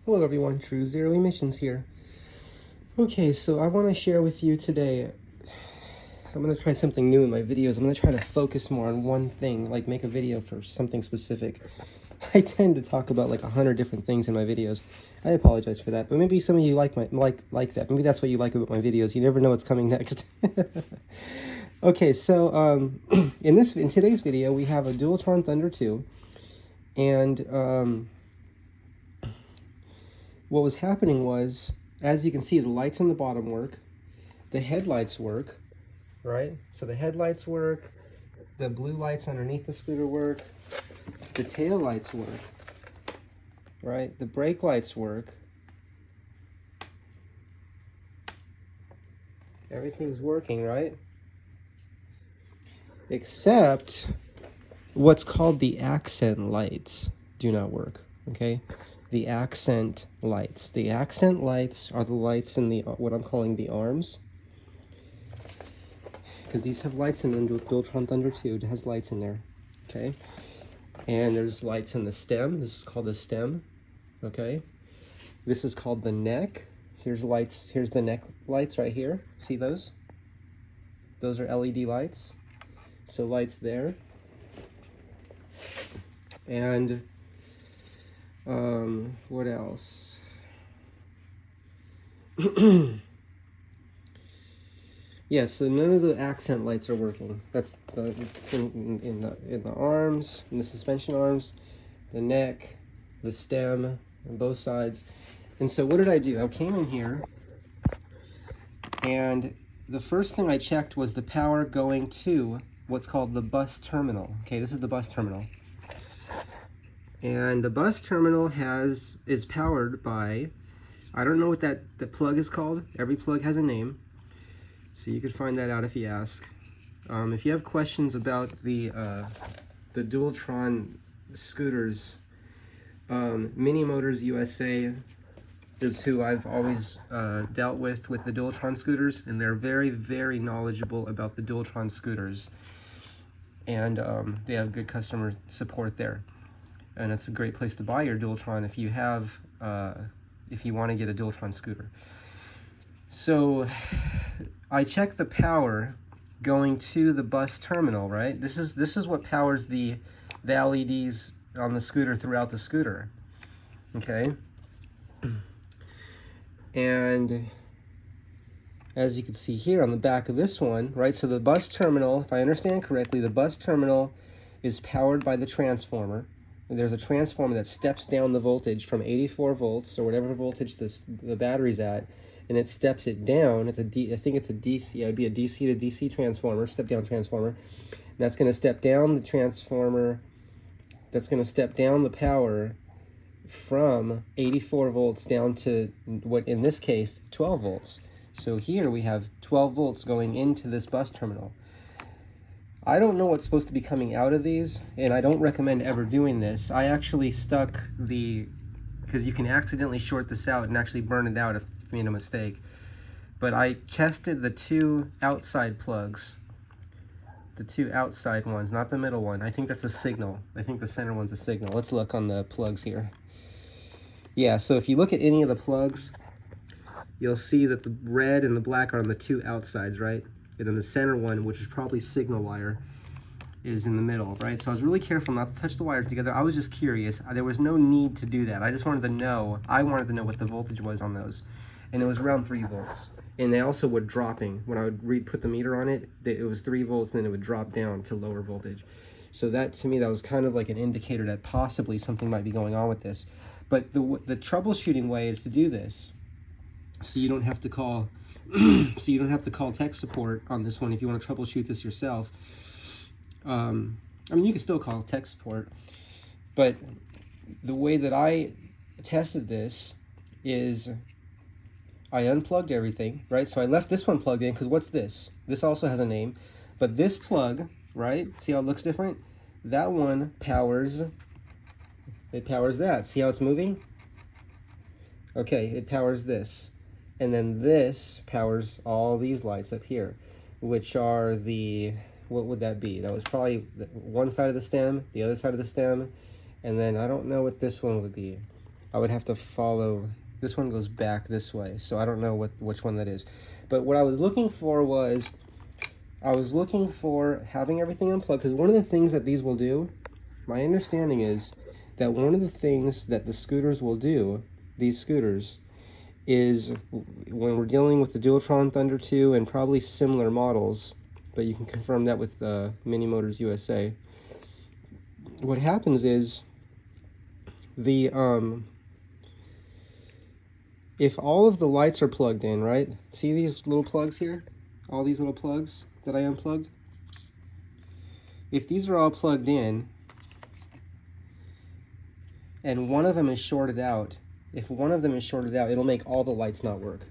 Hello everyone, True Zero Emissions here. Okay, so I want to share with you today, I'm going to try something new in my videos. I'm going to try to focus more on one thing, like make a video for something specific. I tend to talk about like 100 different things in my videos. I apologize for that, but maybe some of you like that. Maybe that's what you like about my videos. You never know what's coming next. Okay, so in today's video, we have a Dualtron Thunder 2, and what was happening was, as you can see, the lights on the bottom work, the headlights work, right? So the headlights work, the blue lights underneath the scooter work, the tail lights work, right? The brake lights work. Everything's working, right? Except what's called the accent lights do not work, okay? The accent lights. The accent lights are the lights in the what I'm calling the arms, because these have lights in them. Dualtron Thunder 2, it has lights in there, okay? And there's lights in the stem. This is called the stem, okay? This is called the neck. Here's lights. Here's the neck lights right here. See those? Those are LED lights. So lights there. And what else? Yeah, so none of the accent lights are working. That's the in the arms, in the suspension arms, the neck, the stem, on both sides. And so what did I do? I came in here, and the first thing I checked was the power going to what's called the bus terminal. Okay, this is the bus terminal. And the bus terminal is powered by, I don't know what the plug is called. Every plug has a name, so you could find that out if you ask. If you have questions about the Dualtron scooters, Mini Motors USA is who I've always dealt with the Dualtron scooters, and they're very, very knowledgeable about the Dualtron scooters, and they have good customer support there. And it's a great place to buy your Dualtron if you have, if you want to get a Dualtron scooter. So I checked the power going to the bus terminal, right? This is what powers the LEDs on the scooter throughout the scooter, okay? And as you can see here on the back of this one, right? So the bus terminal, if I understand correctly, the bus terminal is powered by the transformer. There's a transformer that steps down the voltage from 84 volts or whatever voltage the battery's at, and it steps it down. It's I think it's a DC. It'd be a DC to DC transformer, step down transformer. And that's going to step down the transformer. That's going to step down the power from 84 volts down to what in this case 12 volts. So here we have 12 volts going into this bus terminal. I don't know what's supposed to be coming out of these, and I don't recommend ever doing this. I actually stuck because you can accidentally short this out and actually burn it out if you made a mistake. But I tested the two outside plugs, the two outside ones, not the middle one. I think that's a signal. I think the center one's a signal. Let's look on the plugs here. Yeah, so if you look at any of the plugs, you'll see that the red and the black are on the two outsides, right? And then the center one, which is probably signal wire, is in the middle, right? So I was really careful not to touch the wires together. I was just curious. There was no need to do that. I just wanted to know, what the voltage was on those. And it was around 3 volts. And they also were dropping. When I would put the meter on it, it was 3 volts, and then it would drop down to lower voltage. So that, to me, that was kind of like an indicator that possibly something might be going on with this. But the troubleshooting way is to do this, so you don't have to call tech support on this one if you want to troubleshoot this yourself. I mean, you can still call tech support, but the way that I tested this is I unplugged everything, right? So I left this one plugged in, because what's this? This also has a name, but this plug, right? See how it looks different? That one powers that. See how it's moving? Okay, it powers this. And then this powers all these lights up here, which are what would that be? That was probably one side of the stem, the other side of the stem, and then I don't know what this one would be. I would have to follow, this one goes back this way, so I don't know which one that is. But what I was looking for was, I was looking for having everything unplugged, because one of the things that these will do, my understanding is that one of the things that the scooters will do, these scooters, is when we're dealing with the Dualtron Thunder 2 and probably similar models, but you can confirm that with Mini Motors USA, what happens is the if all of the lights are plugged in, right? See these little plugs here? All these little plugs that I unplugged? If these are all plugged in and one of them is shorted out, if one of them is shorted out, it'll make all the lights not work.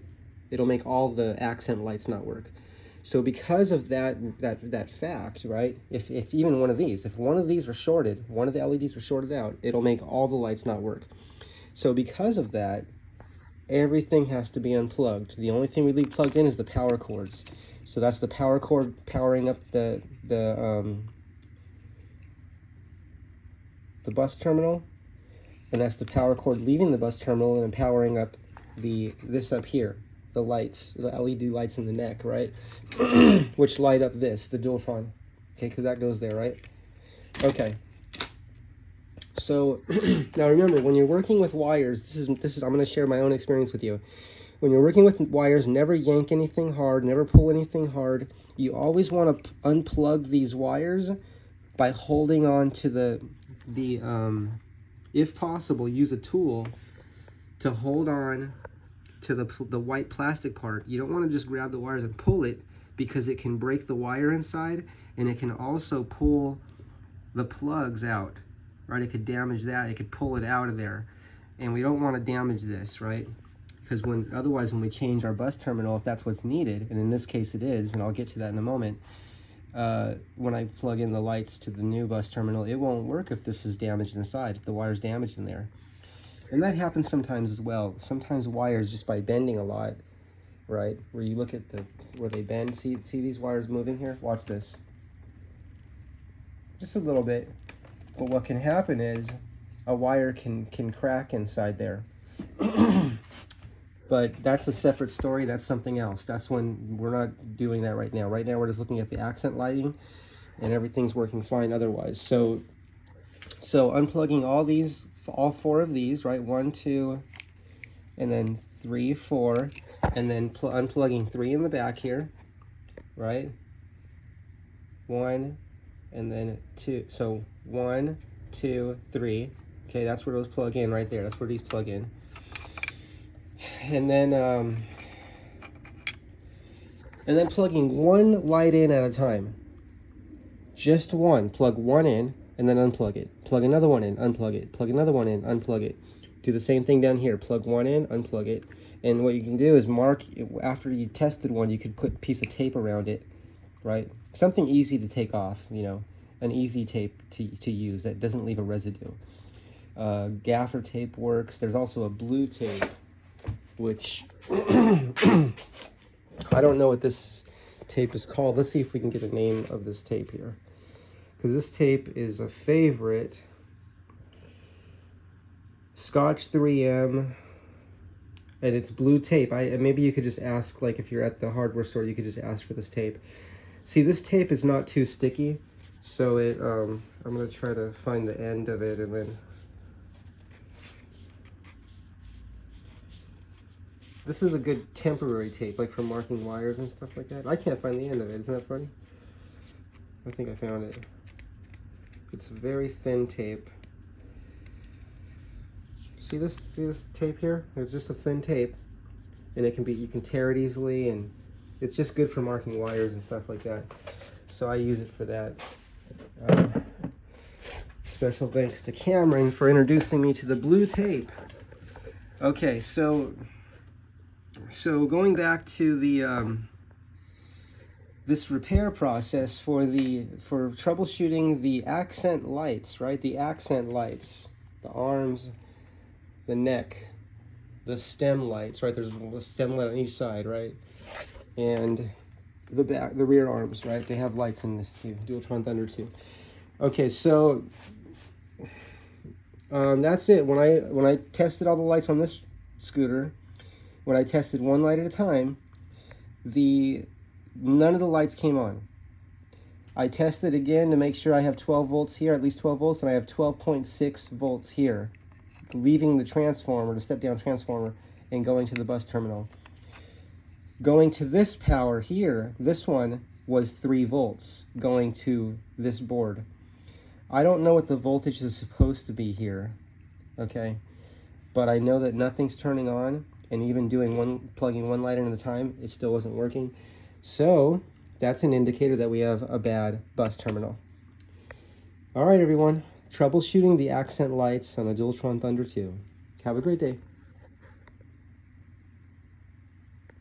It'll make all the accent lights not work. So because of that fact, right? If even one of these, if one of these are shorted, one of the LEDs are shorted out, it'll make all the lights not work. So because of that, everything has to be unplugged. The only thing we leave plugged in is the power cords. So that's the power cord powering up the bus terminal, and that's the power cord leaving the bus terminal and powering up this up here, the lights, the LED lights in the neck, right? Which light up this, the Dualtron. Okay, because that goes there, right? Okay. So now remember, when you're working with wires, this is I'm going to share my own experience with you. When you're working with wires, never yank anything hard, never pull anything hard. You always want to unplug these wires by holding on to if possible, use a tool to hold on to the white plastic part. You don't want to just grab the wires and pull it, because it can break the wire inside, and it can also pull the plugs out, right? It could damage that, it could pull it out of there, and we don't want to damage this, right? Because otherwise when we change our bus terminal, if that's what's needed, and in this case it is, and I'll get to that in a moment, when I plug in the lights to the new bus terminal, it won't work if this is damaged inside, if the wire's damaged in there. And that happens sometimes as well. Sometimes wires, just by bending a lot, right, where you look at where they bend, see these wires moving here? Watch this. Just a little bit. But what can happen is a wire can crack inside there. But that's a separate story. That's something else. That's when we're not doing that right now. Right now we're just looking at the accent lighting, and everything's working fine otherwise. So unplugging all four of these, right? 1, 2, and then 3, 4, and then unplugging 3 in the back here, right? 1, and then 2. So 1, 2, 3. Okay, that's where those plug in right there. That's where these plug in. And then plugging one light in at a time. Just one. Plug one in and then unplug it. Plug another one in, unplug it. Plug another one in, unplug it. Do the same thing down here. Plug one in, unplug it. And what you can do is mark, after you tested one, you could put a piece of tape around it, right? Something easy to take off, you know, an easy tape to use that doesn't leave a residue. Gaffer tape works. There's also a blue tape, which I don't know what this tape is called. Let's see if we can get a name of this tape here, because this tape is a favorite. Scotch 3M, and it's blue tape. Maybe you could just ask, like if you're at the hardware store, you could just ask for this tape. See, this tape is not too sticky, so I'm gonna try to find the end of it, and then this is a good temporary tape, like for marking wires and stuff like that. I can't find the end of it. Isn't that funny? I think I found it. It's a very thin tape. See this tape here? It's just a thin tape, and you can tear it easily, and it's just good for marking wires and stuff like that. So I use it for that. Special thanks to Cameron for introducing me to the blue tape. Okay, so going back to the this repair process for troubleshooting the accent lights, right? The accent lights, the arms, the neck, the stem lights, right? There's a stem light on each side, right? And the rear arms, right? They have lights in this too, Dualtron Thunder 2. Okay, so That's it. When I tested all the lights on this scooter, when I tested one light at a time, none of the lights came on. I tested again to make sure I have 12 volts here, at least 12 volts, and I have 12.6 volts here, leaving the transformer, the step-down transformer, and going to the bus terminal. Going to this power here, this one was 3 volts going to this board. I don't know what the voltage is supposed to be here, okay? But I know that nothing's turning on, and even plugging one light in at a time, it still wasn't working. So that's an indicator that we have a bad bus terminal. All right, everyone. Troubleshooting the accent lights on the Dualtron Thunder 2. Have a great day.